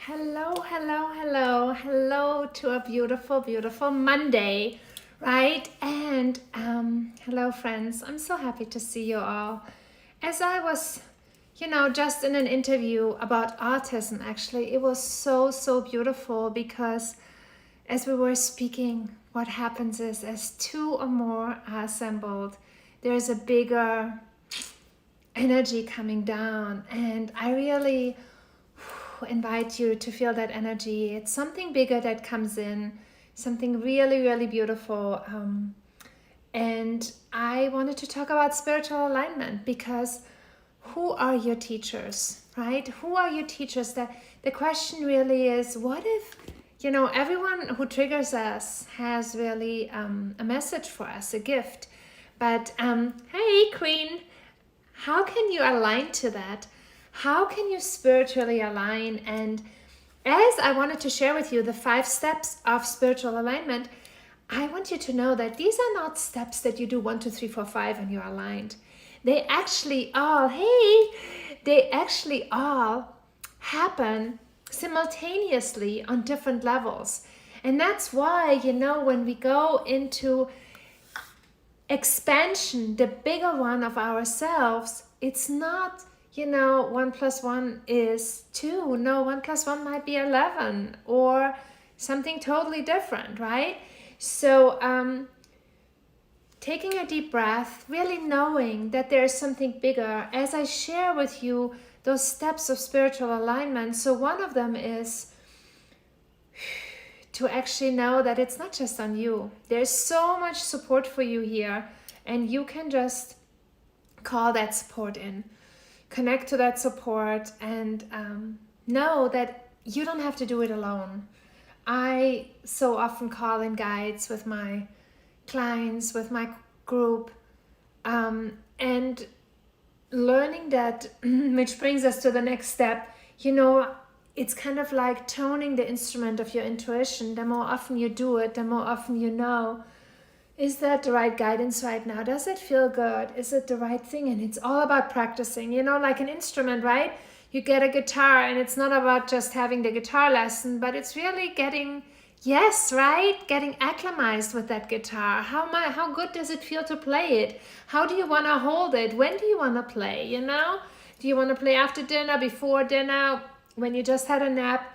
Hello, hello, hello, hello to a beautiful, beautiful Monday, right? And hello, friends. I'm so happy to see you all. As I was, just in an interview about autism, actually, it was so, so beautiful because as we were speaking, what happens is as two or more are assembled, there's a bigger energy coming down. And I really invite you to feel that energy. It's something bigger that comes in, something really, really beautiful. And I wanted to talk about spiritual alignment because who are your teachers, right? Who are your teachers? The question really is, what if, everyone who triggers us has really a message for us, a gift. But hey, Queen, how can you align to that? How can you spiritually align? And as I wanted to share with you the 5 steps of spiritual alignment, I want you to know that these are not steps that you do 1, 2, 3, 4, 5 and you're aligned. They actually all happen simultaneously on different levels. And that's why, when we go into expansion, the bigger one of ourselves, it's not 1 plus 1 is 2. No, 1 plus 1 might be 11 or something totally different, right? So taking a deep breath, really knowing that there is something bigger as I share with you those steps of spiritual alignment. So one of them is to actually know that it's not just on you. There's so much support for you here, and you can just call that support in, connect to that support, and know that you don't have to do it alone. I so often call in guides with my clients, with my group, and learning that, which brings us to the next step, it's kind of like toning the instrument of your intuition. The more often you do it, the more often you know, is that the right guidance right now? Does it feel good? Is it the right thing? And it's all about practicing, like an instrument, right? You get a guitar and it's not about just having the guitar lesson, but it's really getting acclimatized with that guitar. How good does it feel to play it? How do you want to hold it? When do you want to play, Do you want to play after dinner, before dinner, when you just had a nap?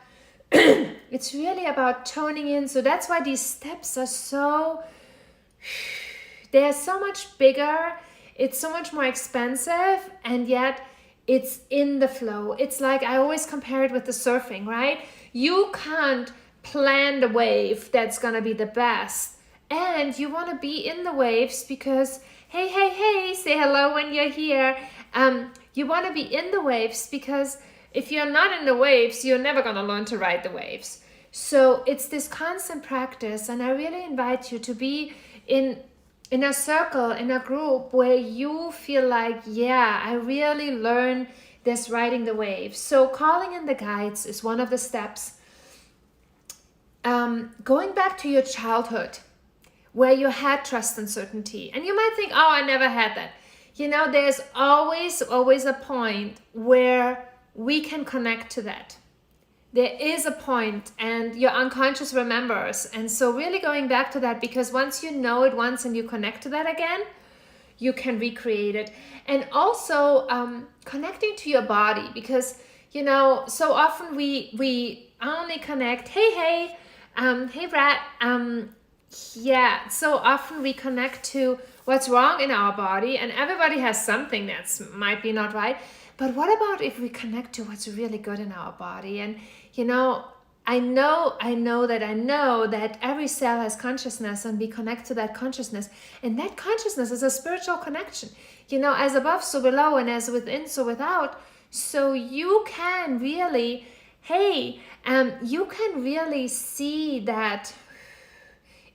It's really about toning in. So that's why these steps are they're so much bigger. It's so much more expensive, and yet it's in the flow. It's like I always compare it with the surfing, right? You can't plan the wave that's gonna be the best, and you want to be in the waves because hey, say hello when you're here. You want to be in the waves because if you're not in the waves, you're never gonna learn to ride the waves. So it's this constant practice, and I really invite you to be in a circle, in a group where you feel like, I really learn this riding the waves. So calling in the guides is one of the steps. Going back to your childhood, where you had trust and certainty, and you might think, oh, I never had that. There's always a point where we can connect to that. There is a point, and your unconscious remembers. And so really going back to that, because once you know it once and you connect to that again, you can recreate it. And also connecting to your body, because so often we only connect, hey Brad, so often we connect to what's wrong in our body, and everybody has something that's might be not right. But what about if we connect to what's really good in our body? And I know that every cell has consciousness, and we connect to that consciousness. And that consciousness is a spiritual connection. As above, so below, and as within, so without. So you can really, you can really see that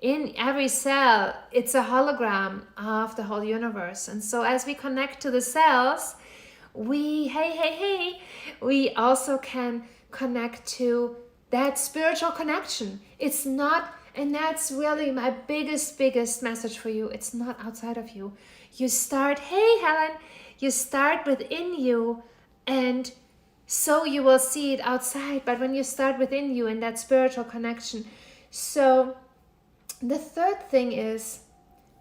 in every cell, it's a hologram of the whole universe. And so as we connect to the cells, we also can connect to that spiritual connection. It's not, and that's really my biggest message for you. It's not outside of you. You start, hey Helen, you start within you, and so you will see it outside. But when you start within you in that spiritual connection. So the third thing is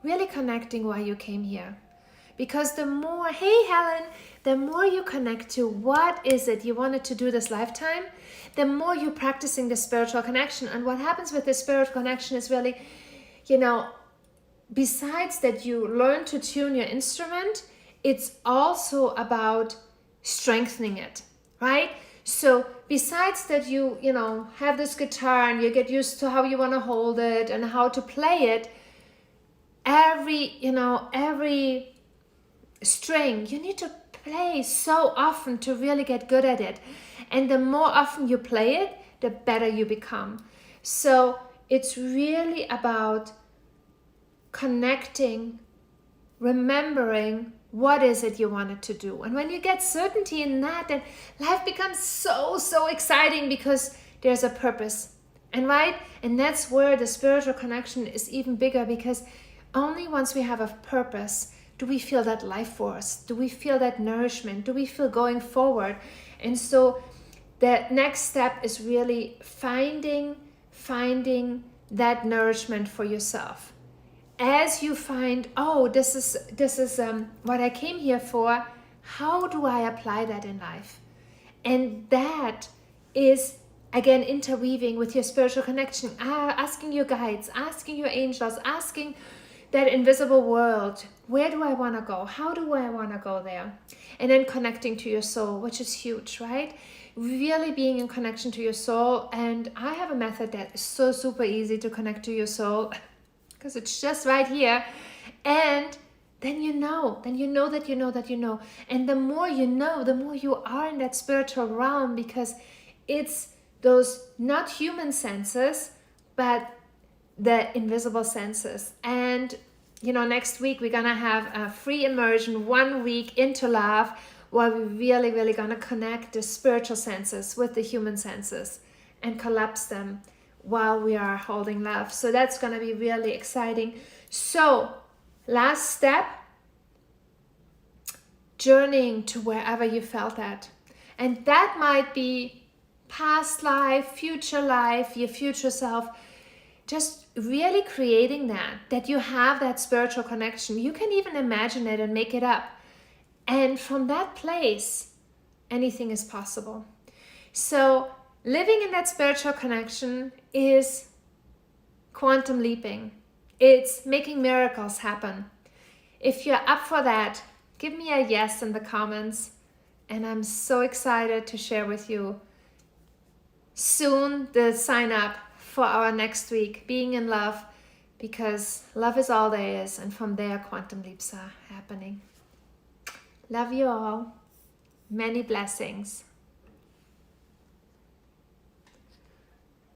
really connecting why you came here. Because the more, hey Helen, the more you connect to what is it you wanted to do this lifetime, the more you're practicing the spiritual connection. And what happens with the spiritual connection is really, besides that you learn to tune your instrument, it's also about strengthening it, right? So besides that you have this guitar and you get used to how you want to hold it and how to play it, every string you need to play so often to really get good at it. And the more often you play it, the better you become. So it's really about connecting, remembering what is it you wanted to do. And when you get certainty in that, then life becomes so exciting because there's a purpose. And that's where the spiritual connection is even bigger, because only once we have a purpose do we feel that life force, do we feel that nourishment, do we feel going forward. And so the next step is really finding that nourishment for yourself. As you find, this is what I came here for, how do I apply that in life? And that is, again, interweaving with your spiritual connection, asking your guides, asking your angels, asking that invisible world, where do I want to go? How do I want to go there? And then connecting to your soul, which is huge, right? Really being in connection to your soul. And I have a method that is so super easy to connect to your soul, because it's just right here. And then you know that you know. And the more you know, the more you are in that spiritual realm, because it's those not human senses, but the invisible senses. And next week we're gonna have a free immersion, 1 week into love, where we're really gonna connect the spiritual senses with the human senses and collapse them while we are holding love. So that's gonna be really exciting. So last step, journeying to wherever you felt that. And that might be past life, your future self. Just really creating that you have that spiritual connection. You can even imagine it and make it up. And from that place, anything is possible. So living in that spiritual connection is quantum leaping. It's making miracles happen. If you're up for that, give me a yes in the comments. And I'm so excited to share with you soon the sign up for our next week, Being in Love, because love is all there is, and from there quantum leaps are happening. Love you all. Many blessings.